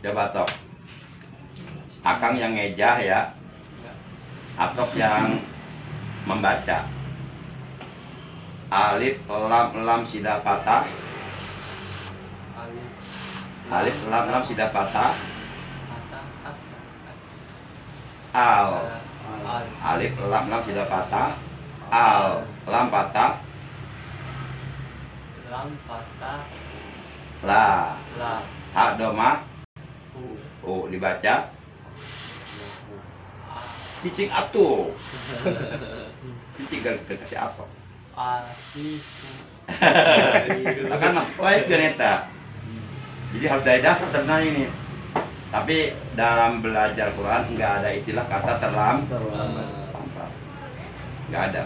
Coba Tok. Akang yang ngejah ya. Atok yang membaca. Alif lam sida patah. Alif lam sida patah. Al. Alif lam sida patah. Al lam patah. Lam patah. La. La. Ha domah. Dibaca. Cicing atuh. Cicing gak kasih apa? Kan masuk wae geneta. Jadi harus dari dasar sebenarnya ini. Tapi dalam belajar Quran nggak ada istilah kata terlambat. Nggak ada.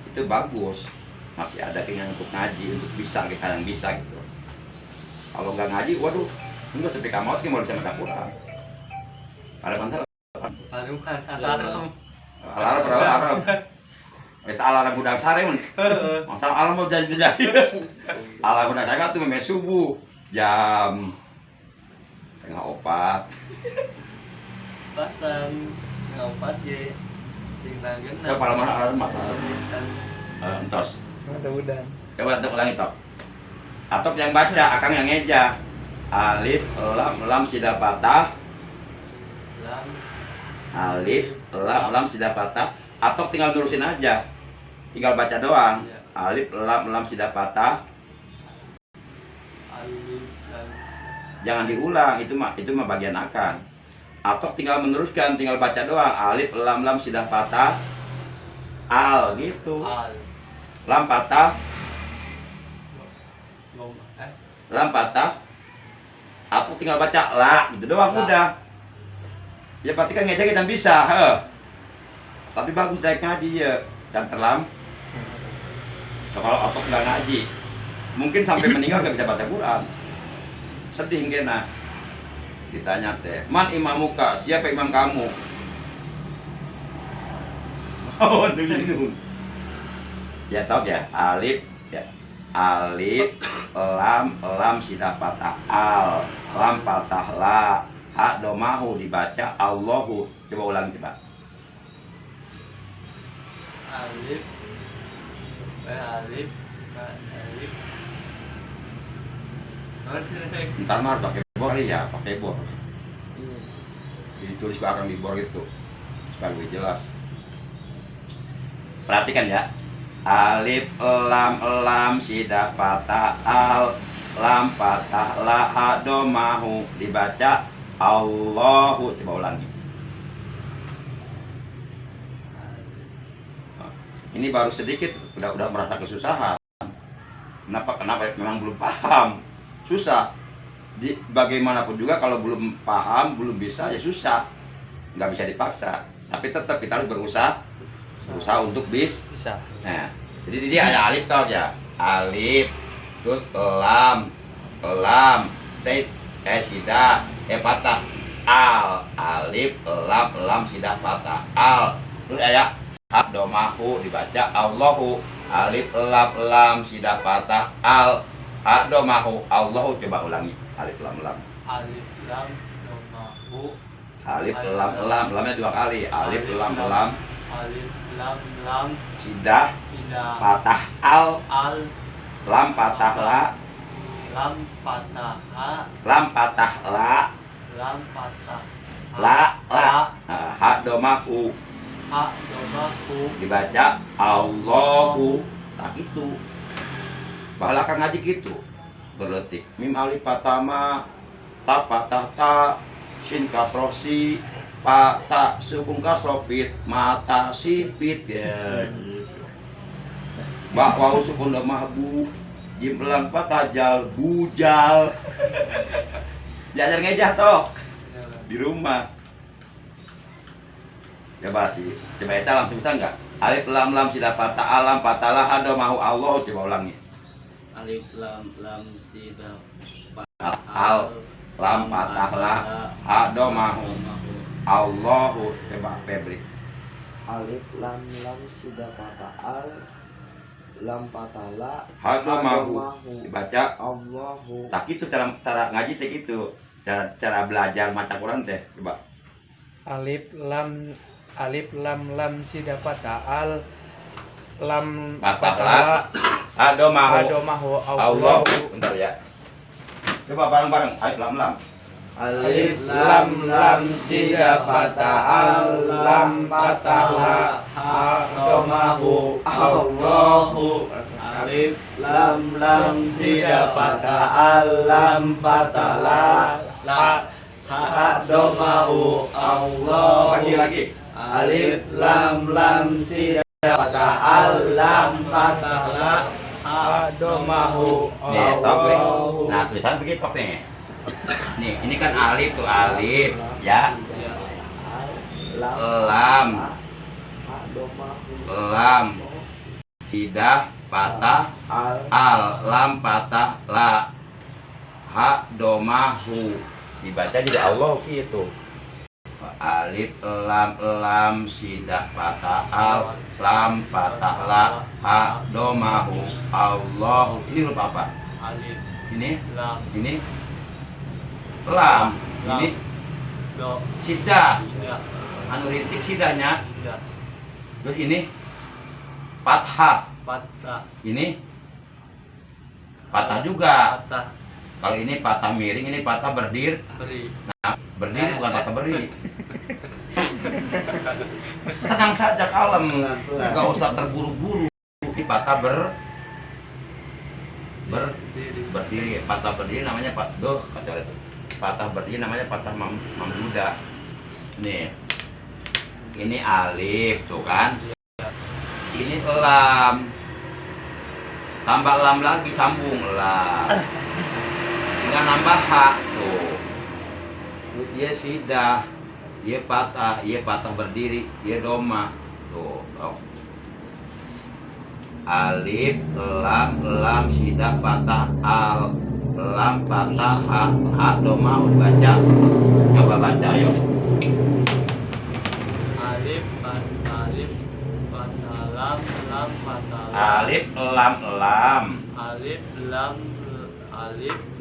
Itu bagus. Masih ada keinginan untuk ngaji, untuk bisa kita yang bisa gitu. Kalau nggak ngaji, waduh, enggak sampai kamu mau bisa baca Quran. Ada bantal? Alarm berapa? Itu alarm budang sare mun. Masa alarm mau jadi. Alarm budang sare tuh memang subuh jam 3:04. Pasang 3:04 ye. Tinggal genap. Coba mana alarm apa? Entos. Mudah-mudahan. Coba untuk ulangi Tok. Atok yang baca, Akang yang ngeja. Alif lam sida patah. Lam. Alif lam sida patah. Atok tinggal nurusin aja. Tinggal baca doang. Iya. Alif lam sida patah. Alif lam. Jangan diulang, itu mah bagian Akang. Atok tinggal meneruskan, tinggal baca doang. Alif lam sida patah. Al gitu. Al. Lam patah. Lam patah. Atok tinggal baca la gitu doang La. udah. Ya berarti kan ngejek kita bisa, tapi bagus naik ngaji ya, dan terlam. Kalau otot nggak ngaji, mungkin sampai meninggal nggak bisa baca Quran. Sedih kena. Ditanya teh, man imamuka, siapa imam kamu? Oh, dulu. Ya tau ya, alif, ya. Alif, lam sida patah al, lam patah la. Ha domahu dibaca Allahu. Coba ulang coba. Alif. Alif. Alif. Ntar mah harus pakai bor kali ya, pakai bor. Ditulis ke di bor itu supaya lebih jelas. Perhatikan ya. Alif lam sida patah al, lam patah la ha domahu dibaca Allahu. Coba ulangi. Ini baru sedikit udah merasa kesusahan. Kenapa? Memang belum paham. Susah. Bagaimanapun juga kalau belum paham, belum bisa ya susah. Nggak bisa dipaksa. Tapi tetap kita harus berusaha untuk bisa. Nah, jadi dia ada alif tau ya. Alif, terus lam, sida, patah, al, alif, lam sida patah, al, terus ya, ha domahu dibaca Allahu, alif, lam sida patah, al, ha domahu Allahu. Coba ulangi, alif, lam. Alif lam domahu. Alif, lamnya 2 kali, alif, lam. Alif lam Sida, patah, al, lam patah la. lam patah ha, Lam patah la. lam patah La. Ha domahu ha domahu dibaca Allahu. Tak gitu. Bahala kan ngaji gitu. Berletik. Mim alif patama, ta patah ta, shin kasroh si, ta sukun kasroh fit, mata sipit ya. Ba wau sukun domah bu, jim lam patah jal bujal. Belajar ngejah Tok di rumah. Coba eta langsung bisa enggak? Alif lam sida patah alam patah la ha domahu Allah. Coba ulangi. Alif lam sida Al lam patah la ha domahu Allahu. Coba Febri. Alif lam sida patah al, lam patah la Hadomahu. Dibaca. Allahu. Tak itu cara ngaji teh gitu. Cara belajar maca Quran teh. Coba. Alif lam lam sida patah al lam Patah la. patah Hadomahu. adomahu Allah. Allahu. Bentar ya. Coba bareng-bareng. Alif lam lam. Alif lam lam sida patah al lam patah la adomahu Allahu. Alif lam sida patah al lam patah la adomahu Allah. Lagi. Alif lam sida patah al lam patah la Adomahu Nih, tok nih. Allahu. Nah, tulisan begitu tok nih. Nih, ini kan alif tuh alif, ya. Lam, lam, sidah patah, al, lam patah, la, ha, domahu. Dibaca juga Allah gitu. Alif, lam, sidah patah, al, lam patah, la, ha, domahu, Allah. Ini huruf apa? Alif Ini, lam ini, lam, ini, do sidah. ya Anu rintik sidahnya. ya Terus ini fathah. patah Ini patah juga. patah Kalau ini patah miring, ini patah berdiri. beri. Berdiri bukan patah berdiri. Tenang saja, kalem. Pelan-pelan. Enggak usah terburu-buru. Ini patah berdiri. Patah berdiri namanya patah berdiri namanya patah mamduda. Nih. Ini alif tuh kan. Ini lam. Tambah lam lagi sambung lam. Tinggal nambah hak tuh. Dia sidah, dia patah berdiri, dia doma. Tuh, alif, lam, sidah, patah, al, lam, patah, ha, doma, baca. Coba baca, yuk. Alif patah lam patah la. Alif, lam. Alif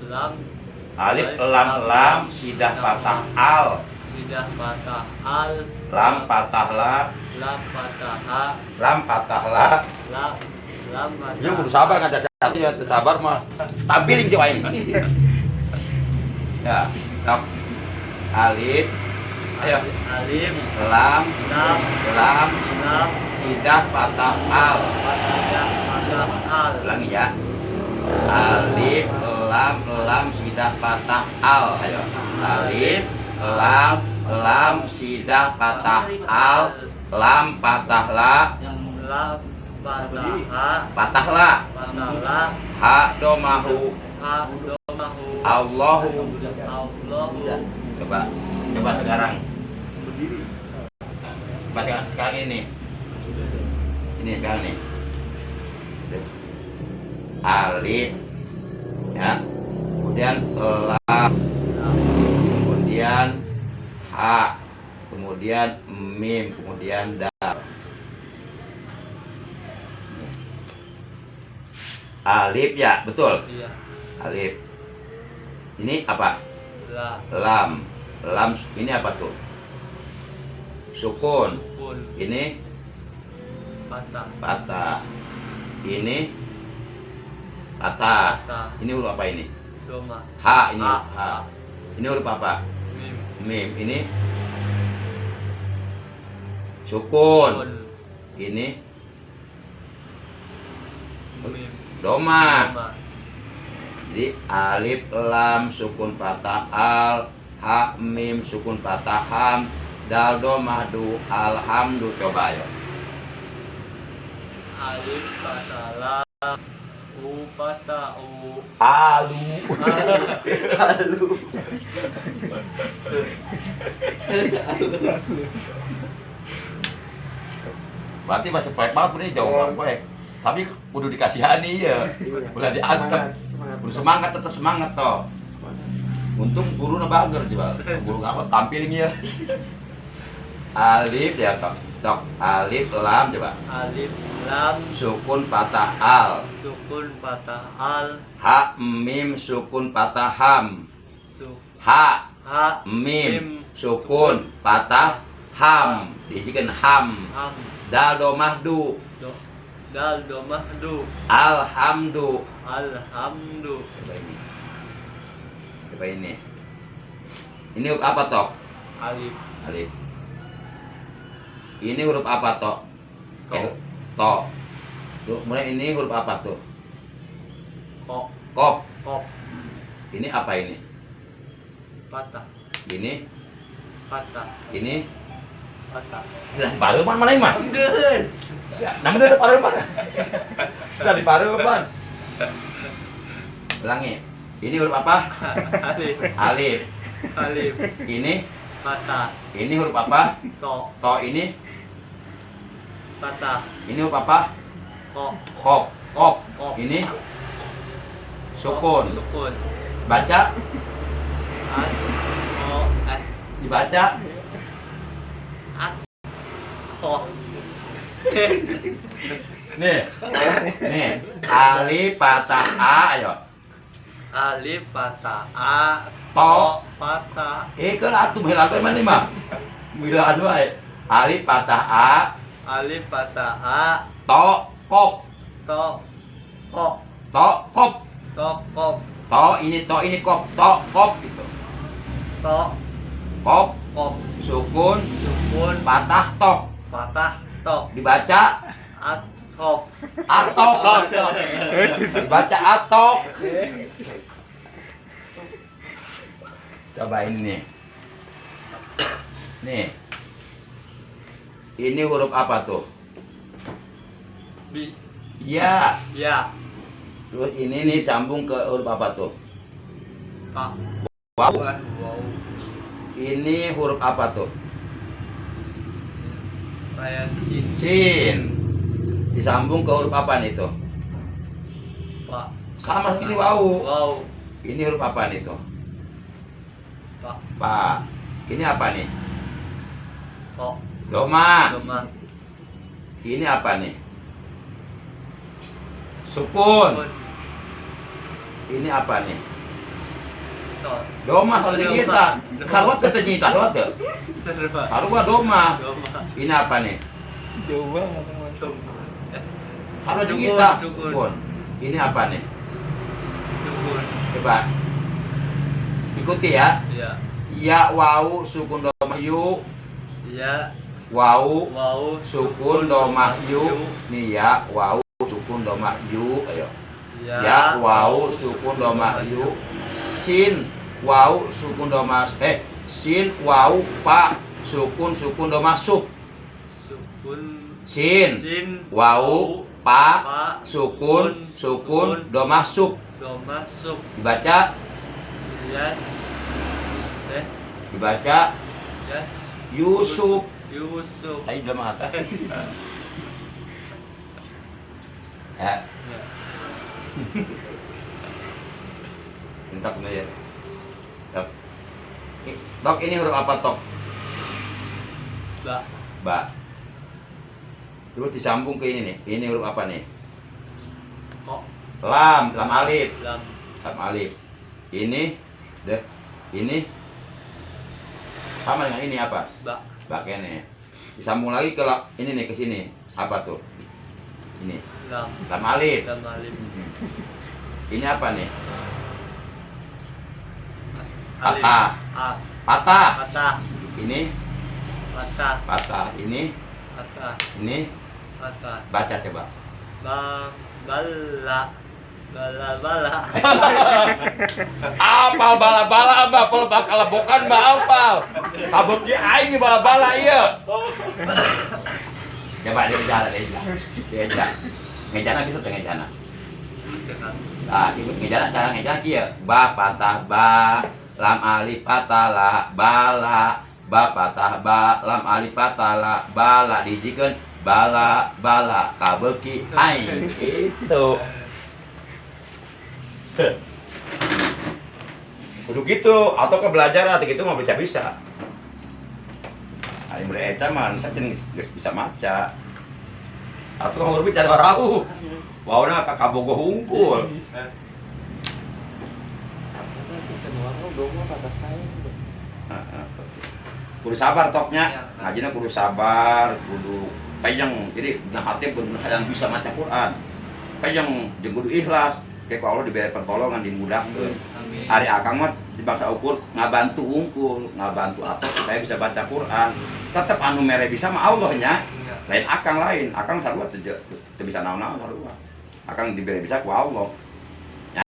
lam Alif, lam, sidah, patah, al, sidah patah al lam, patah, la, lam patah ha lam, patah, la. lam patah Ya kudu sabar ngajar satu ya, sabar mah. Tampilin sih wae. Ya, tak. Alif, ayo. alif Lam, lam sidah, patah, al. patah al Ulangi ya. Alif, lam, sidah, patah, al. Ayo. Alif, lam, sidah, patah, al. Lam, patah, la. yang lam patah ha Patah, la. patah la Ha, domahu. ha domahu Allahu. Allahu. Coba sekarang. Coba sekarang ini. Ini sekarang nih. Alif, ya. Kemudian lam, kemudian ha, kemudian mim, kemudian dal. Alif ya, betul. Iya. Alif. Ini apa? La Lam. Lam ini apa tuh? Sukun. sukun Ini patah patah. Ini patah. patah Ini huruf apa ini? doma Ha ini. Ha. Ha. Ini huruf apa? mim Mim. Ini sukun. kun Ini mim doma. doma Jadi alif, lam, sukun patah, al, ha, mim, sukun patah, ham, dal, do, mahdu, alhamdu. Coba ayo. alif patah la u patah u Alu. Berarti masih baik banget ini jauh banget baik. Tapi kudu dikasihani ya. Udah diangkat. Kudu semangat, tetap semangat toh. Untung guru na bager coba. Guru ngapa tampilin ya. Alif ya kak. Tok alif lam coba. alif lam Sukun patah al. sukun patah al Ha mim sukun patah ham. su Ha ha mim sukun patah ham. Dijikeun ham. ham Dal domah du. do dal domah du Alhamdu. alhamdu Coba ini. Coba ini. Ini huruf apa tok? alif Alif. Ini huruf apa tok? To. To. Tuh, mulai ini huruf apa tuh? kok Kop. kok Ini apa ini? patah Ini. patah Ini. patah Lah, baru mana ini mah? geus Namanya ada paru mana? Dari paru kapan? Ulangi. Ini huruf apa? alif Alif. alif Ini. patah Ini huruf apa? to To ini. patah Ini huruf apa? kok Kop. Kop. Kop. Ini. Sukun. sukun Baca. at o Dibaca. at kok Nih. Nih. Alif patah A ayo. alif patah a To. patah Kan atuh mah atuh mana mah? Milaan wae. Alif patah A. alif patah a To. Kop. to kok To. Kop. to kok To ini kop. To. Kop gitu. to Kop. kok Sukun. sukun Patah tok. patah to Dibaca. at kok Atok. Dibaca atok. Coba ini nih. Nih. Ini huruf apa tuh? bi Ya. ya Terus ini nih sambung ke huruf apa tuh? pak Wow. wow Ini huruf apa tuh? kayak sin Sin. Disambung ke huruf apa nih tuh? pak Sama ini wow. wow Ini huruf apa nih tuh? pak Pak. Ini apa nih? kok Doma. doma Ini apa nih? Sukun. Ini apa nih? so Doma salah kita. Sarwat kata nyita sarwat tuh. Sarwa doma. doma Ini apa nih? Jauh banget. Sarwa Sukun, kita. sukun. Sukun. Ini apa nih? sukun Coba. Ikuti ya. ya Ya wau sukun doma yu. ya Wau wow sukun domah yu. Nih ya wau sukun domah yu. Ayo. ya Ya wau sukun domah yu. Sin wau sukun domah sin wau pa sukun domah suk. sukun Sin sin wau pa pa sukun domah suk. doma suk Dibaca ya dibaca ya Yusuf. Yusuf Ayo dalam mata. Ya, ya minta punya ya. Tok. Tok ini huruf apa tok? ba Ba. Terus disambung ke ini nih. Ini huruf apa nih? kok Lam alif. lam Lam alif. Ini deh. Ini sama dengan ini apa? ba Ba kene. Disambung lagi ke ini nih ke sini. Apa tuh? Ini. lam Lam alif. lam alif Ini apa nih? alif Patah. a Patah. patah Ini patah patah. Ini patah ini patah baca coba. bala bala bala Apal bala-bala apa? Apal bakal bokan mbak apal. Kabeki aing bala-bala iya. Coba dia jalan dia jalan. Ngejana bisa tuh ngejana. Ah, ikut ngejana cara ngejana kieu. Ba patah ba, lam alif patah la, bala, ba patah ba, lam alif patah la, bala dijikeun bala bala kabeki aing gitu. Kudu gitu, atau ke belajar atau gitu mau bisa. Hari bereca man, saya geus bisa maca. Atuh ngurus bicara warau. Wauna ka kabogoh hungkul. Kudu sabar toknya. Ngajina kudu sabar, kudu kayang. Jadi nah hati bener-bener yang bisa maca Quran. Kayang jeung kudu ikhlas. Kayak Allah diberi pertolongan dimudahkeun. Ari akang mah di bangsa ukur ngabantu unggul, ngabantu apa supaya bisa baca Quran. Tetep anu mere bisa mah Allah nya. Lain akang sarua teu bisa naon-naon sarua. Akang diberi bisa ku Allah. Ya.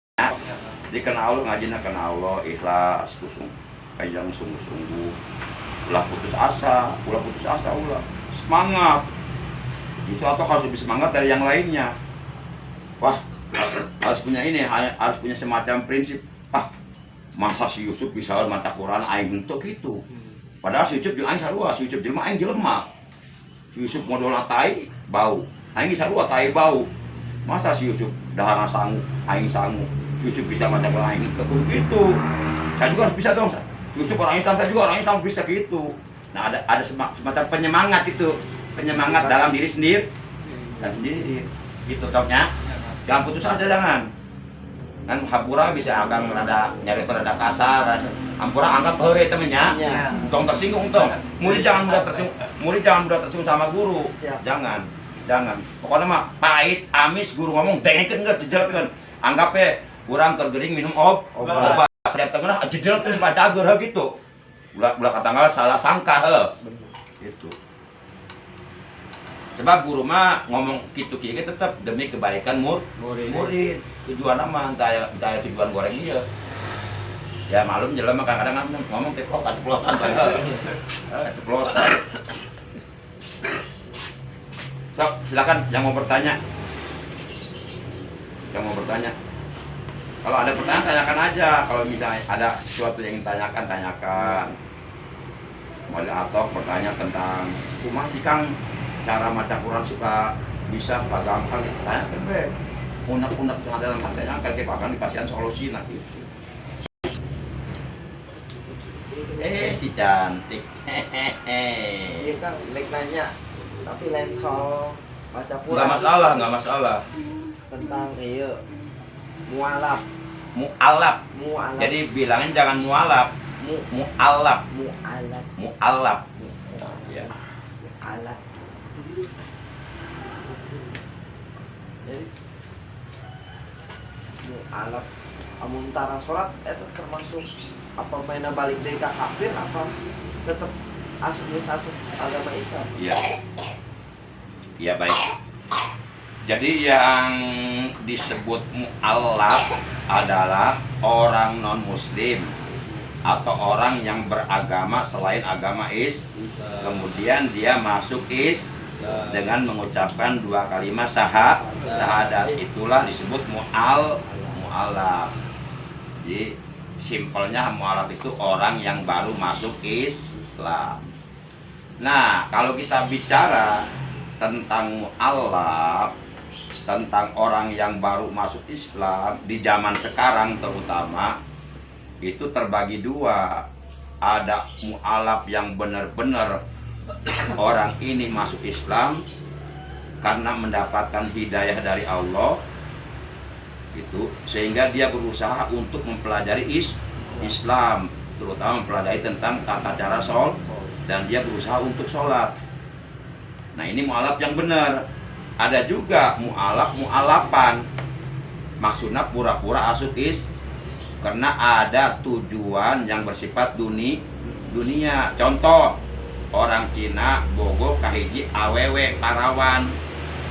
Jadi kana Allah ngajina kana Allah ikhlas kusung kayang sungguh-sungguh. Ulah putus asa ulah. Semangat. Itu atau harus lebih semangat dari yang lainnya. Wah, harus punya ini, harus punya semacam prinsip. Masa si Yusuf bisa mata Quran aing untuk gitu. Padahal si Yusuf jeung aing sarua, si Yusuf jelema aing jelema. Si Yusuf modal tai bau. Aing sarua tai bau. Masa si Yusuf dahana sangu, aing sangu. Si Yusuf bisa mata Quran aing gitu. Saya juga harus bisa dong. Si Yusuf orang Islam, saya juga orang Islam bisa gitu. Nah, ada semacam penyemangat itu, penyemangat dalam diri sendiri. Dan sendiri gitu toknya. Jangan putus asa jangan. Kan hampura bisa agak nyaris rada kasar. Hampura anggap heureuy teh nya. Tong tersinggung tong. Murid jangan mudah tersinggung sama guru. Jangan. Pokoknya mah pahit, amis guru ngomong dengekeun geus jejelkeun. Anggap urang keur geuring minum obat. Setiap tengah jejelkeun baca geur gitu. Ulah katanggal salah sangka Gitu. Sebab guru mah ngomong gitu-gitu tetap demi kebaikan murid. Tujuan mah entah tujuan goreng ieu. Ya malum jelema kadang-kadang ngomong teh kok ceplosan ceplosan. Sok, silakan yang mau bertanya. Kalau ada pertanyaan tanyakan aja. Kalau misalnya ada sesuatu yang ingin tanyakan. Mulai atau bertanya tentang kumaha sih Kang cara maca Quran suka bisa Pak gampang tanyakan we. Unek-unek yang ada dalam hatinya kalau akan dipasihan solusi nanti. Si cantik. Iya Kang, lek nanya. Tapi lain soal baca Quran. Enggak masalah. Tentang mualaf. Jadi bilangin jangan mualaf. Mualaf. Ya. Mualaf. Jadi mualaf amun tara salat itu termasuk apa mainan balik deui ka kafir apa tetap asup agama Islam? Iya baik. Jadi yang disebut mu'allaf adalah orang non muslim atau orang yang beragama selain agama kemudian dia masuk dengan mengucapkan dua kalimat syahadat, itulah disebut mu'allaf. Jadi simpelnya mu'allaf itu orang yang baru masuk Islam. Nah, kalau kita bicara tentang mu'allaf, tentang orang yang baru masuk Islam di zaman sekarang terutama, itu terbagi dua. Ada mu'allaf yang benar-benar orang ini masuk Islam karena mendapatkan hidayah dari Allah gitu, sehingga dia berusaha untuk mempelajari Islam, terutama mempelajari tentang tata cara sholat, dan dia berusaha untuk sholat. Nah, ini mu'allaf yang benar. Ada juga mu'allafan, maksudnya pura-pura asup karena ada tujuan yang bersifat dunia. Contoh, orang Cina bogoh kahiji awewe parawan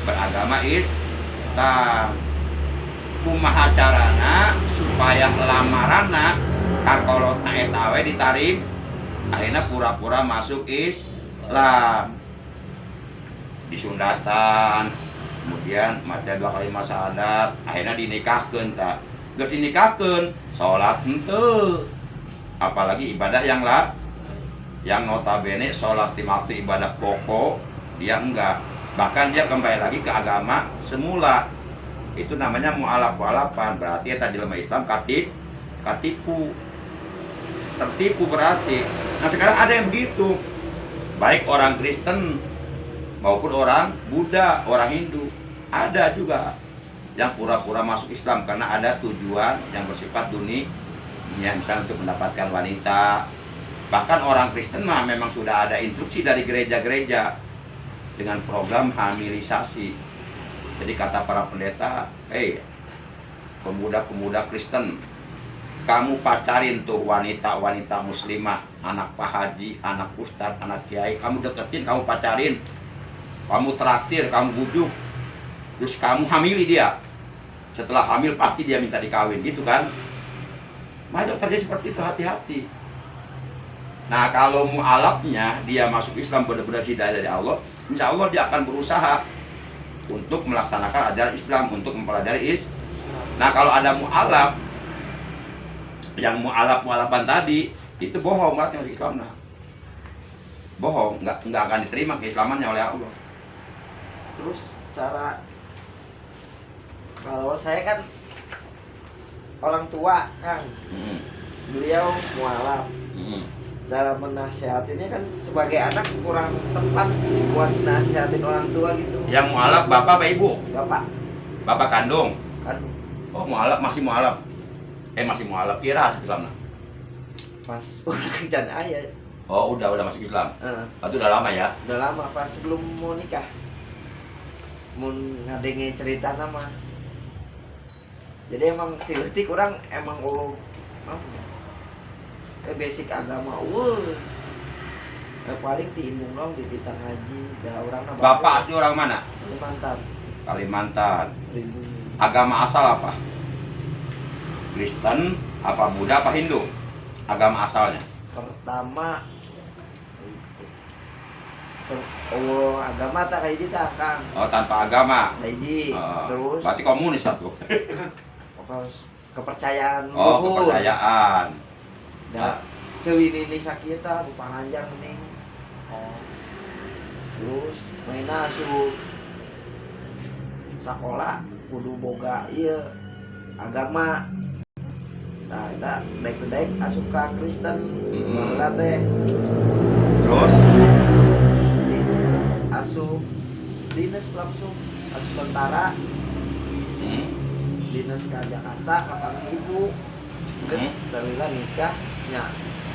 beragama Islam. Kumaha carana supaya lamaranna kakolotna eta awe ditarim, akhirnya pura-pura masuk Islam. Disundatan, kemudian maca dua kalimat syahadat, akhirnya dinikahkeun tah. Geus dinikahkeun, salat henteu. Apalagi ibadah yang notabene salat di waktu ibadah pokok dia enggak. Bahkan dia kembali lagi ke agama semula. Itu namanya mu'allaf-mu'allafan, berarti eta jelema Islam katipu. Tertipu berarti. Nah, sekarang ada yang begitu. baik orang Kristen maupun orang Buddha, orang Hindu. Ada juga yang pura-pura masuk Islam karena ada tujuan yang bersifat dunia, yang misalnya untuk mendapatkan wanita. Bahkan orang Kristen mah memang sudah ada instruksi dari gereja-gereja dengan program hamilisasi. Jadi kata para pendeta, pemuda-pemuda Kristen, kamu pacarin tuh wanita-wanita muslimah, anak pak haji, anak ustadz, anak kiai, kamu deketin, kamu pacarin, kamu traktir, kamu bujuk, terus kamu hamili dia. Setelah hamil pasti dia minta dikawin, gitu kan? Banyak terjadi seperti itu, hati-hati. Nah, kalau mu'alafnya dia masuk Islam benar-benar hidayah dari Allah, insya Allah dia akan berusaha untuk melaksanakan ajaran Islam, untuk mempelajari Islam. Nah, kalau ada mu'alaf, yang mu'alaf-mu'alafan tadi, itu bohong, berarti masuk Islam. Nah, bohong, nggak akan diterima keislamannya oleh Allah. Terus cara, kalau saya kan orang tua kan, beliau mualaf. Cara menasihatinya kan sebagai anak kurang tepat buat nasihatin orang tua gitu. Yang mualaf bapak apa ibu? Bapak Bapak kandung. kan Oh, mualaf, masih mualaf. Masih mualaf, kira masuk Islam. Nah. pas orang jan ayah. Oh, udah masuk Islam. Itu udah lama ya? Udah lama pas sebelum mau nikah. Mun ngadenge cerita nama. Jadi emang titik orang emang basic agama paling timbung dong di titang haji dah orang Bapak asli orang mana? Kalimantan. Kalimantan. Pribumi. Agama asal apa? Kristen, apa Buddha, apa Hindu? Agama asalnya? Pertama agama tak kayak gitu Kang. Oh, tanpa agama. Haji terus Berarti komunis satu. kepercayaan Oh, luhur. kepercayaan. Da cewek ini sakita rupa panjang nih. Terus main asup sekolah kudu boga iya agama. Nah, kita daik asup ke Kristen. Baheula teh. Terus Asup dinas langsung asup tentara. Dinas ke Jakarta kapan ibu. Terus dalila nikahnya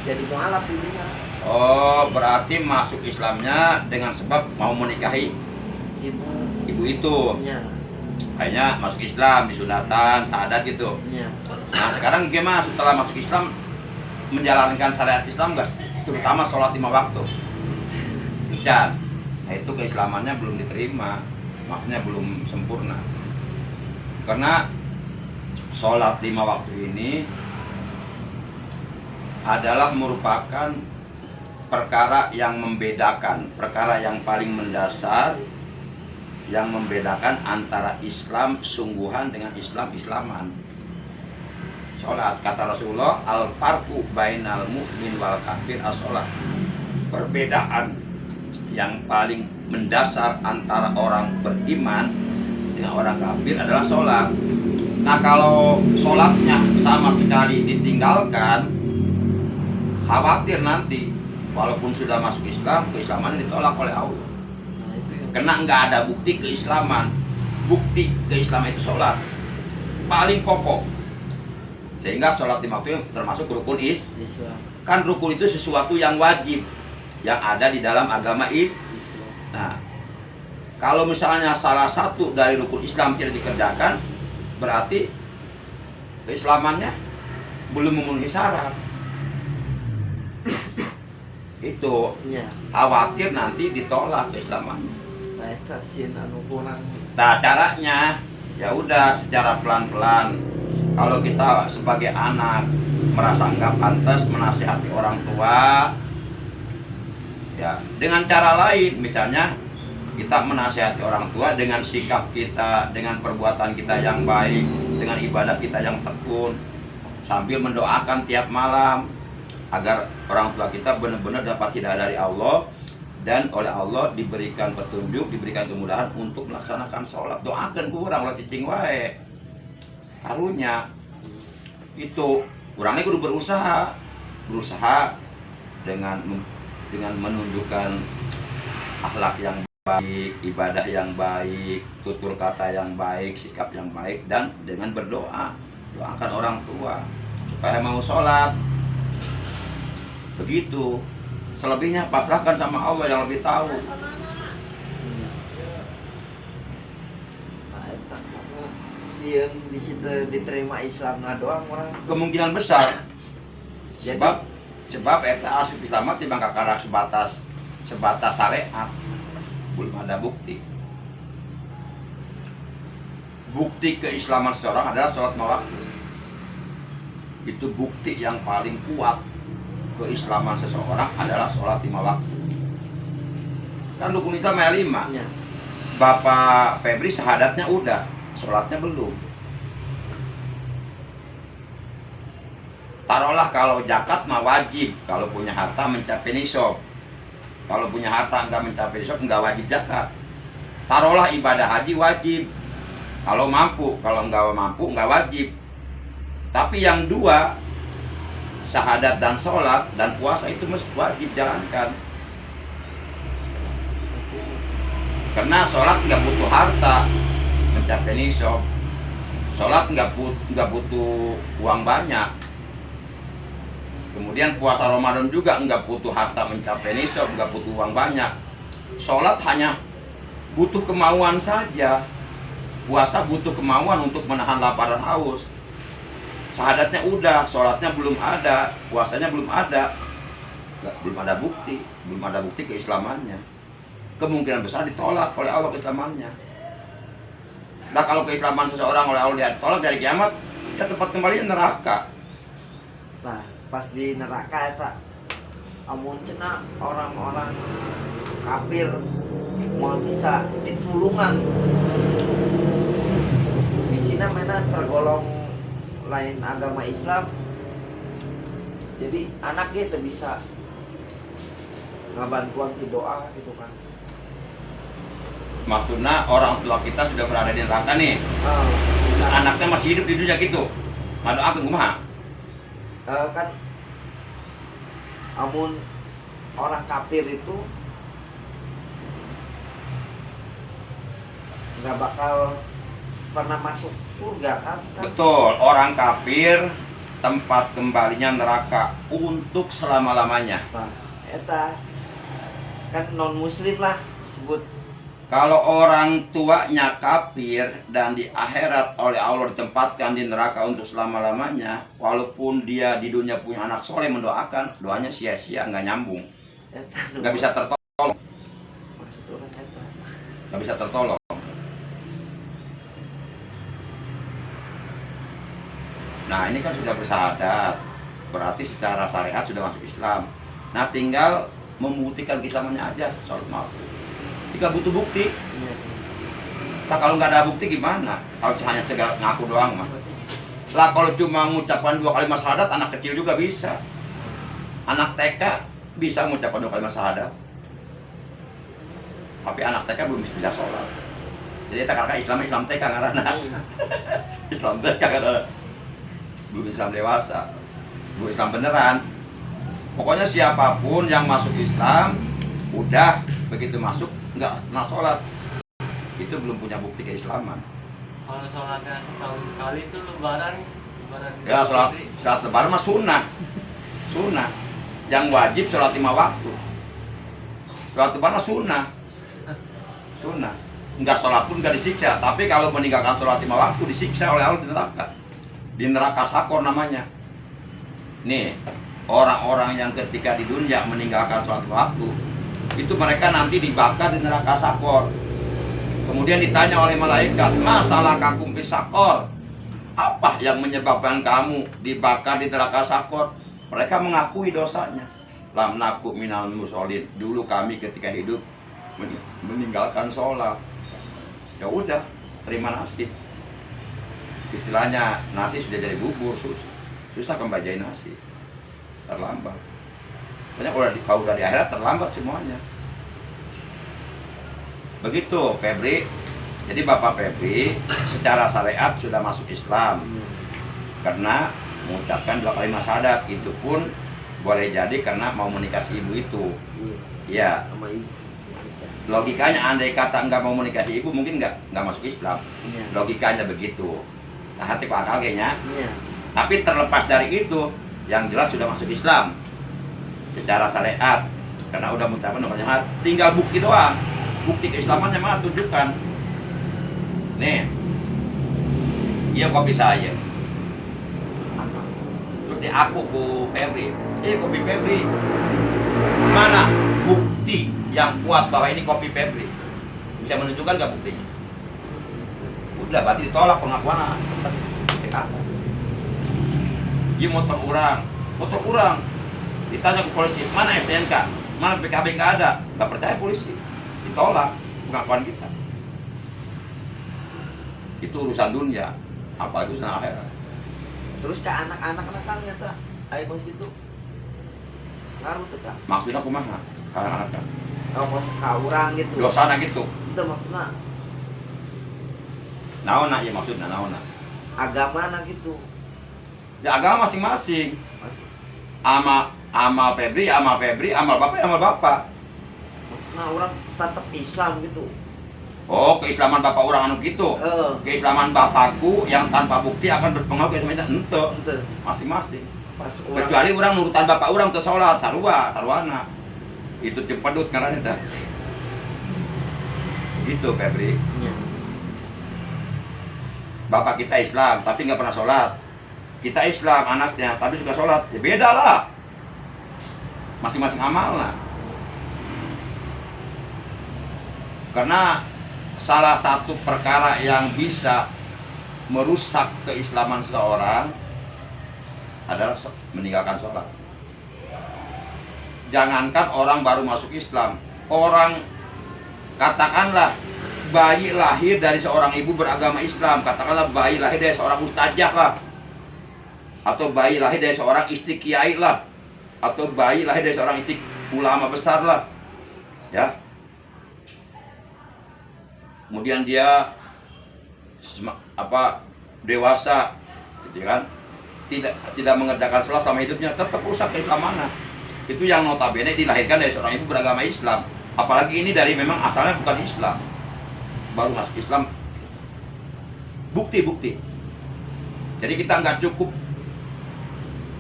jadi mualaf dirinya. Oh, berarti masuk Islamnya dengan sebab mau menikahi ibu itu. Ya. Kayaknya masuk Islam, disunatan, syahadat gitu. Ya. Nah, sekarang gimana setelah masuk Islam menjalankan syariat Islam guys, terutama sholat 5 waktu. Nah, itu keislamannya belum diterima, maknanya belum sempurna. Karena sholat 5 waktu ini adalah merupakan perkara yang membedakan, perkara yang paling mendasar, yang membedakan antara Islam sungguhan dengan Islam-Islaman. Sholat, kata Rasulullah, al-farqu bainal mu'min wal kafir as-sholat. Perbedaan yang paling mendasar antara orang beriman dengan orang kafir adalah sholat. Nah, kalau sholatnya sama sekali ditinggalkan, khawatir nanti walaupun sudah masuk Islam, keislamannya ditolak oleh Allah. Nah, itu yang Karena nggak ada bukti keislaman. Bukti keislaman itu sholat paling pokok. Sehingga sholat 5 waktu itu termasuk rukun Islam. Kan rukun itu sesuatu yang wajib yang ada di dalam agama Islam. Nah, kalau misalnya salah satu dari rukun Islam tidak dikerjakan, berarti keislamannya belum memenuhi syarat. Itu Ya. khawatir nanti ditolak keislamannya. Nah, itu sin anu kurang. Nah, caranya ya udah secara pelan-pelan. Kalau kita sebagai anak merasa nggak pantas menasihati orang tua, ya dengan cara lain, misalnya kita menasihati orang tua dengan sikap kita, dengan perbuatan kita yang baik, dengan ibadah kita yang tekun, sambil mendoakan tiap malam agar orang tua kita benar-benar dapat hidayah dari Allah dan oleh Allah diberikan petunjuk, diberikan kemudahan untuk melaksanakan sholat. Doakan kurang lah cicing wae. Karunya itu kurangnya kudu berusaha dengan dengan menunjukkan akhlak yang baik, ibadah yang baik, tutur kata yang baik, sikap yang baik, dan dengan berdoa. Doakan orang tua supaya mau sholat. Begitu. Selebihnya pasrahkan sama Allah yang lebih tahu. Nah, eta sieun bisa diterima Islam doang orang. Kemungkinan besar. Jadi Sebab eta asup Islam timbang kakarak sebatas syariat. Belum ada bukti. Bukti keislaman seseorang adalah sholat lima waktu. Itu bukti yang paling kuat keislaman seseorang adalah sholat lima waktu. Kan rukun Islam ada 5. ya. Bapak Febri syahadatnya udah, sholatnya belum. Taruhlah kalau zakat mah wajib, kalau punya harta mencapai nisab. Kalau punya harta enggak mencapai nisab enggak wajib zakat. Taruhlah ibadah haji wajib. Kalau mampu, kalau enggak mampu enggak wajib. Tapi yang 2, syahadat dan sholat dan puasa itu mesti wajib jalankan. Karena sholat nggak butuh harta mencapai nisab. Sholat nggak butuh uang banyak. Kemudian puasa Ramadan juga nggak butuh harta mencapai nisab, nggak butuh uang banyak. Sholat hanya butuh kemauan saja. Puasa butuh kemauan untuk menahan lapar dan haus. Syahadatnya udah, sholatnya belum ada, puasanya belum ada. Belum ada bukti keislamannya. Kemungkinan besar ditolak oleh Allah keislamannya. Nah, kalau keislaman seseorang oleh Allah ditolak dari kiamat, ya tempat kembali neraka. Nah, pas di neraka eta amun cenah orang-orang kafir mau bisa ditulungan. Bisina mena tergolong lain agama Islam. Jadi anaknya itu bisa ngabantuan di doa gitu kan. Maksudnya orang tua kita sudah berada di neraka nih, Bisa. anaknya masih hidup di dunia gitu, ngadoakeun kumaha? Kan amun orang kafir itu nggak bakal pernah masuk surga kan? Betul, orang kafir tempat kembalinya neraka untuk selama-lamanya. Nah, eta kan non muslim lah sebut. Kalau orang tuanya kafir dan di akhirat oleh Allah ditempatkan di neraka untuk selama-lamanya, walaupun dia di dunia punya anak soleh mendoakan, doanya sia-sia, nggak nyambung, Eta nggak bisa tertolong, maksud orang eta. nggak bisa tertolong. Nah, ini kan sudah bersyahadat, berarti secara syariat sudah masuk Islam. Nah, tinggal membuktikan keislamannya aja, sholat maghrib. Jika butuh bukti, Iya. nah kalau nggak ada bukti gimana? Kalau hanya segar ngaku doang mah. Lah kalau cuma mengucapkan 2 kalimat syahadat, anak kecil juga bisa. Anak TK bisa mengucapkan 2 kalimat syahadat. Tapi anak TK belum bisa sholat. Jadi kakak Islam TK ngaranna. Islam TK karena belum Islam dewasa, belum Islam beneran. Pokoknya siapapun yang masuk Islam, udah begitu masuk nggak sholat, itu belum punya bukti keislaman. Kalau sholatnya setahun sekali itu lebaran Ya sholat lebaran mah sunnah. Yang wajib sholat 5 waktu. Sholat lebaran mah sunnah. Nggak sholat pun nggak disiksa. Tapi kalau meninggalkan sholat 5 waktu disiksa oleh Allah di neraka. Di neraka sakor namanya. Nih, orang-orang yang ketika di dunia meninggalkan sholat waktu, itu mereka nanti dibakar di neraka sakor. Kemudian ditanya oleh malaikat, masalah kakum fi sakor, apa yang menyebabkan kamu dibakar di neraka sakor? Mereka mengakui dosanya. Lam naku minal musholin, dulu kami ketika hidup meninggalkan sholat. Ya udah, terima nasib. Istilahnya nasi sudah jadi bubur, susah kembaliin nasi, terlambat. Banyak kalau udah di akhirat terlambat semuanya. Begitu Febri. Jadi Bapak Febri secara syariat sudah masuk Islam karena mengucapkan 2 kalimat syahadat. Itu pun Boleh jadi karena mau menikah si ibu itu. Iya, Iya. sama ibu. Logikanya andai kata nggak mau menikah si ibu mungkin nggak masuk Islam. Iya. Logikanya begitu. Nah, hati Pak akal kayaknya. Iya. Tapi terlepas dari itu, yang jelas sudah masuk Islam secara syariat. Karena udah mengucapkan nomornya, tinggal bukti doang. Bukti keislamannya mana tunjukkan. Nih, iya kopi saya. Terus di aku ku Febri, kopi Febri. Mana bukti yang kuat bahwa ini kopi Febri? Bisa menunjukkan nggak buktinya? Udah, berarti ditolak pengakuan aku. Dia motor orang. Ditanya ke polisi, mana STNK? Mana BKB nggak ada? Nggak percaya polisi. Ditolak pengakuan kita. Itu urusan dunia, apa itu urusan akhirat. Terus ke anak-anak nakangnya tuh, ayo kos gitu. Ngaruh tuh kak. Maksudnya kumaha? Anak-anak kan. Oh, kos ka urang gitu. Dosana gitu. Itu maksudnya Naona ya maksudnya naona. agama na gitu. Ya agama masing-masing. Masih. Amal Febri, amal bapak, amal bapak. Maksudnya orang tetap Islam gitu. Oh, keislaman bapak orang anu gitu. Keislaman bapakku yang tanpa bukti akan berpengaruh ke Islam ente. Ente. Masing-masing. Pas orang Kecuali orang nurutan bapak orang untuk sholat, sarwana. Itu cepedut karena itu. Gitu Febri. Iya. Bapak kita Islam, tapi nggak pernah sholat. Kita Islam anaknya, tapi suka sholat. Ya beda lah. Masing-masing amal lah. Karena salah satu perkara yang bisa merusak keislaman seseorang adalah meninggalkan sholat. Jangankan orang baru masuk Islam, orang katakanlah bayi lahir dari seorang ibu beragama Islam, katakanlah bayi lahir dari seorang ustazah lah, atau bayi lahir dari seorang istri kiai lah, atau bayi lahir dari seorang istri ulama besar lah, ya. Kemudian dia dewasa, gitu kan, tidak mengerjakan sholat sama hidupnya, tetap rusak keislamannya. Itu yang notabene dilahirkan dari seorang ibu beragama Islam, apalagi ini dari memang asalnya bukan Islam, baru masuk Islam. Bukti. Jadi kita nggak cukup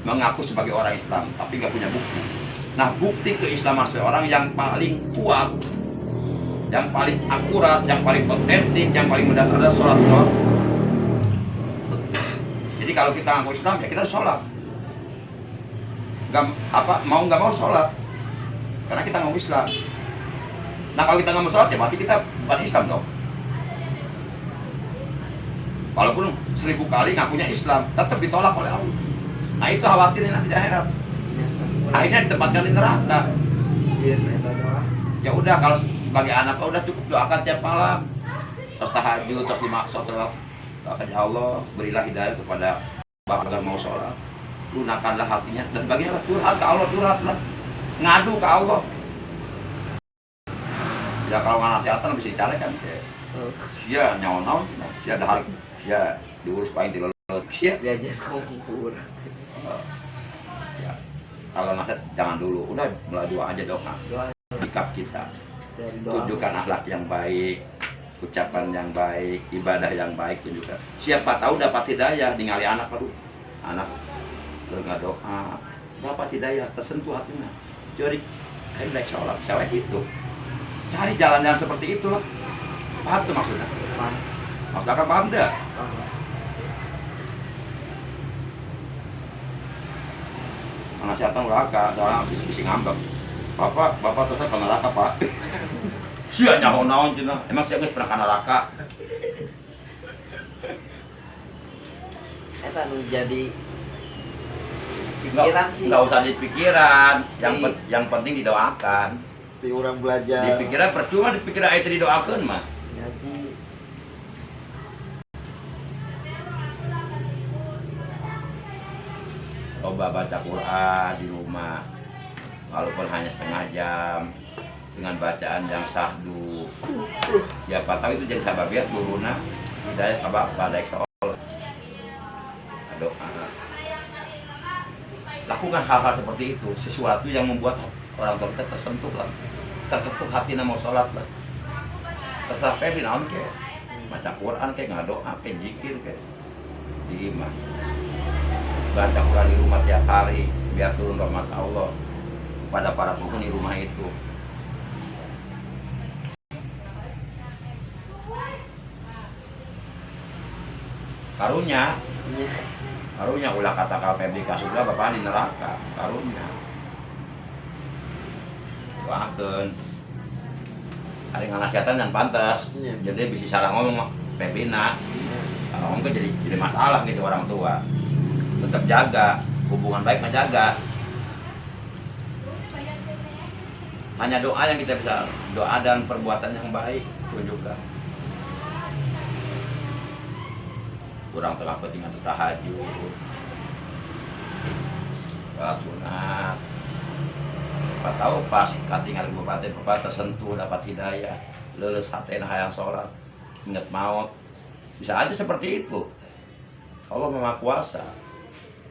mengaku sebagai orang Islam, tapi nggak punya bukti. Nah, bukti keislaman seseorang yang paling kuat, yang paling akurat, yang paling otentik, yang paling mendasar adalah sholat. Jadi kalau kita ngaku Islam, ya kita sholat. Mau nggak mau sholat, karena kita ngaku Islam. Nah kalau kita nggak mau sholat, ya berarti kita bukan Islam dong. Walaupun 1000 kali ngakunya Islam, tetap ditolak oleh Allah. Nah itu khawatirnya nanti di akhirat. Akhirnya ditempatkan di neraka. Ya udah, kalau sebagai anak udah cukup doakan tiap malam, terus tahajud, terus dimaksud, doakan ya Allah berilah hidayah kepada bapak agar mau sholat, lunakanlah hatinya dan baginya curhat ke Allah, curhatlah, ngadu ke Allah. Ya kalau nggak nasihatan bisa dicari kan, ya nyawa-nyawa, ya ada hal, ya diurus paling dilolot, ya diajar kompur. Ya kalau nasihat jangan dulu, udah mulai doa aja, doa. Sikap kita, tunjukkan akhlak yang baik, ucapan yang baik, ibadah yang baik, tunjukkan. Siapa tahu dapat hidayah, ningali anak baru, anak nggak doa, dapat hidayah, tersentuh hatinya. Jadi hendak sholat, cewek itu, cari jalan-jalan seperti itulah. Paham tuh maksudnya? Maksudnya paham dah? Nasihatan neraka, soalnya bising ngambek. Bapak terus ke neraka, Pak. Sia nyaho-naon cenah. Emang sia geus pernah ka neraka. Eta nu jadi pikiran sih. Enggak usah dipikiran, yang penting didoakan. Ti urang belajar. Dipikiran percuma, dipikiran aya teh didoakeun mah. Jadi Coba baca Quran di rumah, walaupun hanya setengah jam, dengan bacaan yang sahdu. Siapa tahu itu jadi sababiat turunna hidayah ka bapak daek seolah. Doa. Lah lakukan hal-hal seperti itu, sesuatu yang membuat orang tua kita tersentuh lah, terketuk hati mau sholat lah. Terserah Febri naon ke, baca Quran ke, ngadoa ke, zikir ke, di imah. Baca Quran di rumah tiap hari, biar turun rahmat Allah pada para penghuni rumah itu. Karunya ulah kata kal Febri kasudlah bapak di neraka. Karunya doakeun hari nganasiatan yang pantas. Iya. Jadi bisa salah ngomong Febrina. Kalau ngomong jadi masalah gitu orang tua. Tetap jaga hubungan baik, menjaga. Hanya doa yang kita bisa, doa dan perbuatan yang baik tunjukkan. Kurang tengah pentingan tahajud, sholat sunat. Siapa tahu pas katingal kabupaten tersentuh dapat hidayah, lulus hatena hayang sholat, ingat maut. Bisa aja seperti itu. Allah Maha Kuasa.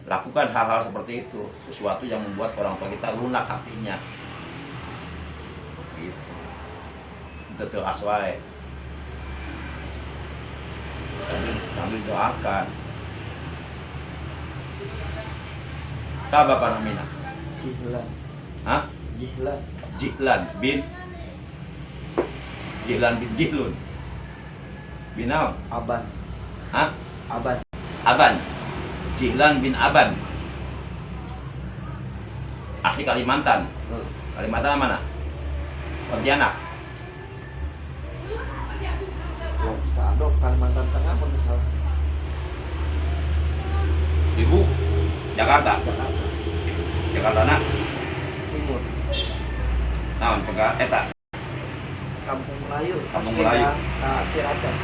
Lakukan hal-hal seperti itu, sesuatu yang membuat orang tua kita lunak hatinya. Gitu. Itu aswae. Kami doakan. Siapa bapak namanya? Jihlan. Hah? Jihlan. Jihlan bin Jihlun. Bin naon? Aban. Hah? Aban. Aban. Jihlan bin Aban. Asli Kalimantan. Kalimantan mana? Pontianak. Oh, Sadok Kalimantan Tengah pun salah. Ibu Jakarta. Jakarta. Jakarta nak. Timur. Naon pega eta? Kampung Melayu. Kampung Pas Melayu. beda, Ciracas.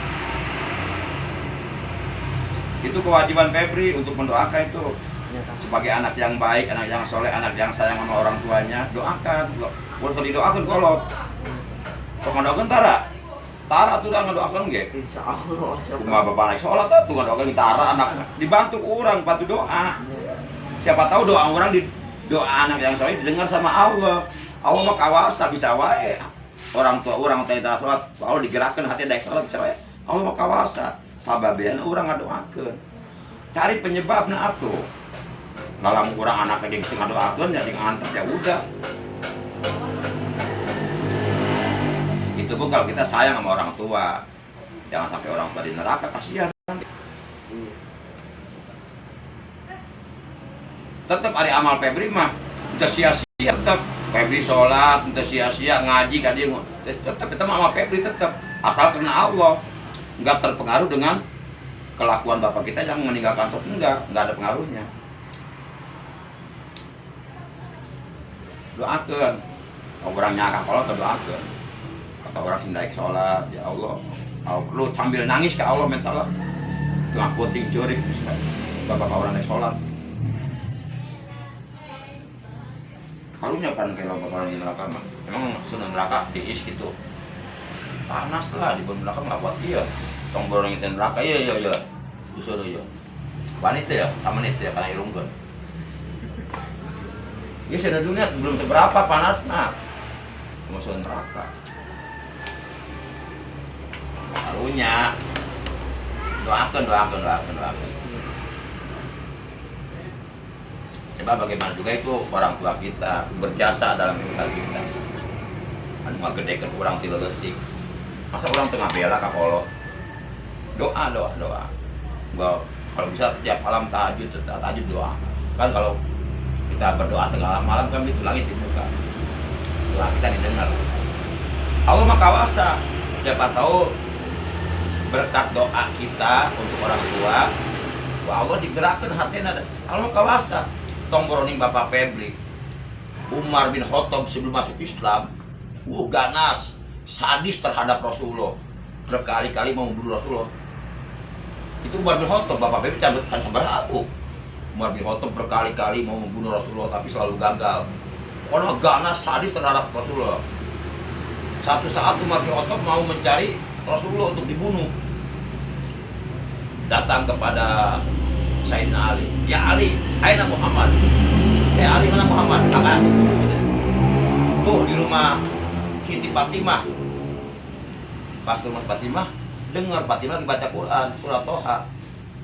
Itu kewajiban Febri untuk mendoakan itu. Ya, kan? Sebagai anak yang baik, anak yang soleh, anak yang sayang sama orang tuanya, doakan. Kalau didoakan kolot. Kok ngedoakan Tara tuh udah ngedoakan ge. Insya Allah. Cuma bapak naik sholat tuh ngedoakan Tara anak dibantu orang, bantu doa. Ya. Siapa tahu doa orang di doa anak yang soleh didengar sama Allah. Allah mah kawasa bisa wae. Orang tua orang teh sholat, Allah digerakkan hati daek sholat bisa wae. Allah mah kawasa. Sababean orang ngadoakeun. Cari penyebabnya atuh. Dalam kurang anak lagi ngadoakeun ya ngantar ya udah. Itu pun kalau kita sayang sama orang tua. Jangan sampai orang tua di neraka, kasihan. Iya. Tetap hari amal Febri mah udah sia-sia, tetap Febri sholat, udah sia-sia ngaji kan dia tetap itu amal Febri tetap asal karena Allah, nggak terpengaruh dengan kelakuan bapak kita yang meninggalkan sholat, nggak ada pengaruhnya. Doakan, kalau orang nyakak kalau doakan, kata orang sindaik sholat, ya Allah, lu sambil nangis ke Allah mental, tengah puting curik, bapak orang naik sholat. Kalunya kan kalau bakalan di neraka mah emang sudah neraka tiis gitu panas lah di bawah neraka nggak buat dia tong borong itu neraka iya disuruh ya wanita ya sama itu ya karena irungkan ya sudah dunia belum seberapa panas nah musuh neraka kalunya doakan sebab bagaimana juga itu orang tua kita berjasa dalam kehidupan kita. Anu ngagedekeun urang ti leutik. Masa orang tengah bela ka kolot. Doa. Gua kalau bisa tiap malam tahajud doa. Kan kalau kita berdoa tengah malam kan itu langit dibuka. Doa kita didengar. Allah mah kawasa. Siapa tahu berkat doa kita untuk orang tua, Allah digerakkan hatinya. Allah kawasa. Tong boroning Bapak Febri Umar bin Khattab sebelum masuk Islam ganas sadis terhadap Rasulullah, berkali-kali mau membunuh Rasulullah. Itu Umar bin Khattab, Bapak Febri kan seberapa Umar bin Khattab berkali-kali mau membunuh Rasulullah tapi selalu gagal karena ganas sadis terhadap Rasulullah. Satu saat Umar bin Khattab mau mencari Rasulullah untuk dibunuh, datang kepada Sayyidina Ali, ya Ali, aina Muhammad? Ali mana Muhammad, kakak aku. Tuh di rumah Siti Fatimah. Pas ke rumah Fatimah, dengar Fatimah lagi baca Quran, surat Toha.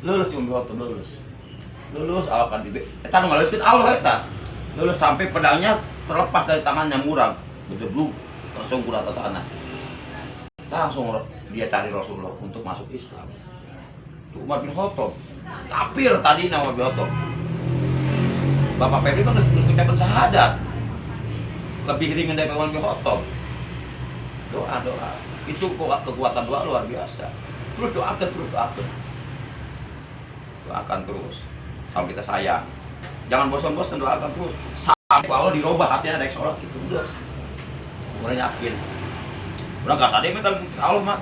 Lulus cuma waktu lulus Allah kan dibe. Eta nu ngaluskeun Allah eta. Lulus sampai pedangnya terlepas dari tangannya murang. Betul langsung ke rata tanah. Langsung dia cari Rasulullah untuk masuk Islam. Itu Umar bin Khattab. Kafir tadi nama Umar bin Khattab. Bapak Febri kan mengucapkan syahadat. Lebih ringan dari Umar bin Khattab. Doa. Itu kekuatan doa luar biasa. Terus doakan. Doakan terus. Kalau kita sayang, jangan bosan-bosan, doakan terus. Sampai Allah dirubah hatinya dari sholat itu terus. Mulai yakin. Orang gak sadar mental Allah mah.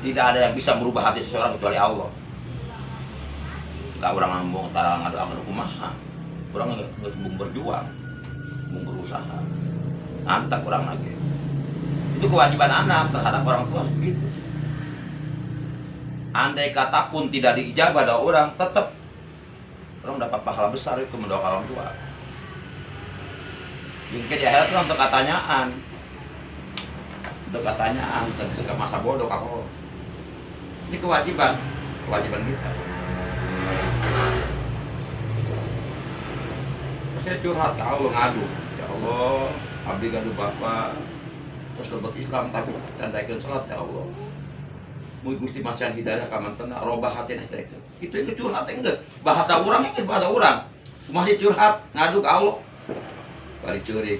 Tidak ada yang bisa merubah hati seseorang kecuali Allah. Gak orang ngambung, tara ngadu-ngadu kumaha. Orang nggak berjuang, berusaha. Antak orang lagi. Itu kewajiban anak terhadap orang tua begitu. Andai kata pun tidak diijabah doa orang, tetap orang dapat pahala besar itu mendoakan orang tua. Mungkin di akhirat orang untuk katanyaan, ketika masa bodoh kako. Ini kewajiban kita. Saya curhat ke Allah ngadu, ya Allah, abdi ngadu bapak, terus lebat Islam tapi tandaikan sholat ya Allah. Mui Gusti Masyan hidayah kamantena robah hati nasi itu curhat enggak bahasa orang ini bahasa orang masih curhat ngadu ke Allah bari ceurik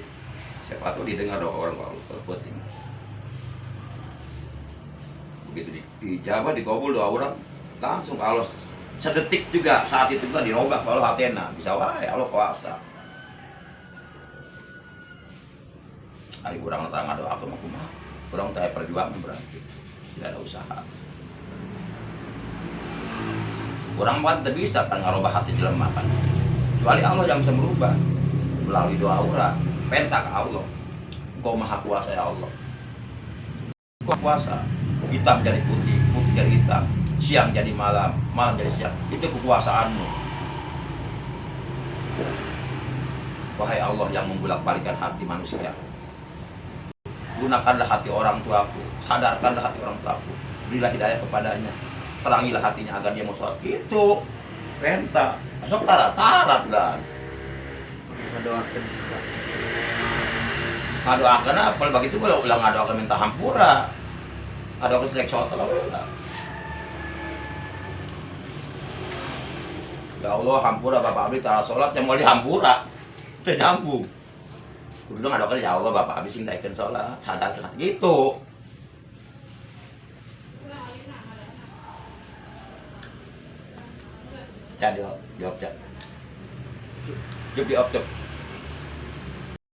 siapa tahu didengar doa orang kalau penting begitu dijawab dikabul doa orang langsung ke Allah sedetik juga saat itu juga dirobah kalau hatena bisa wae Allah kuasa hari orang tengah doa ke mah orang tanya perjuangan berarti tidak ada usaha. Orang kan tidak bisa kan ngerubah hati jelema kan. Kecuali Allah yang bisa merubah melalui doa orang. Penta ke Allah. Engkau maha kuasa ya Allah. Engkau kuasa. Hitam jadi putih, putih jadi hitam. Siang jadi malam, malam jadi siang. Itu kekuasaanmu. Wahai Allah yang membulak-balikan hati manusia. Gunakanlah hati orang tuaku, sadarkanlah hati orang tuaku, berilah hidayah kepadanya, terangilah hatinya agar dia mau sholat. Gitu, penta, asal tarat kan. Ngadoakan apa? Begitu kalau ulang ngadoakan minta hampura, ngadoakan selek sholat kalau ulang. Ya Allah, hampura Bapak Abdi tara sholat yang mau dihampura, tidak nyambung. Kudu ngadoakan ya Allah Bapak habis ngintaikan sholat sadarkan gitu. Jadi jawab. Jawab.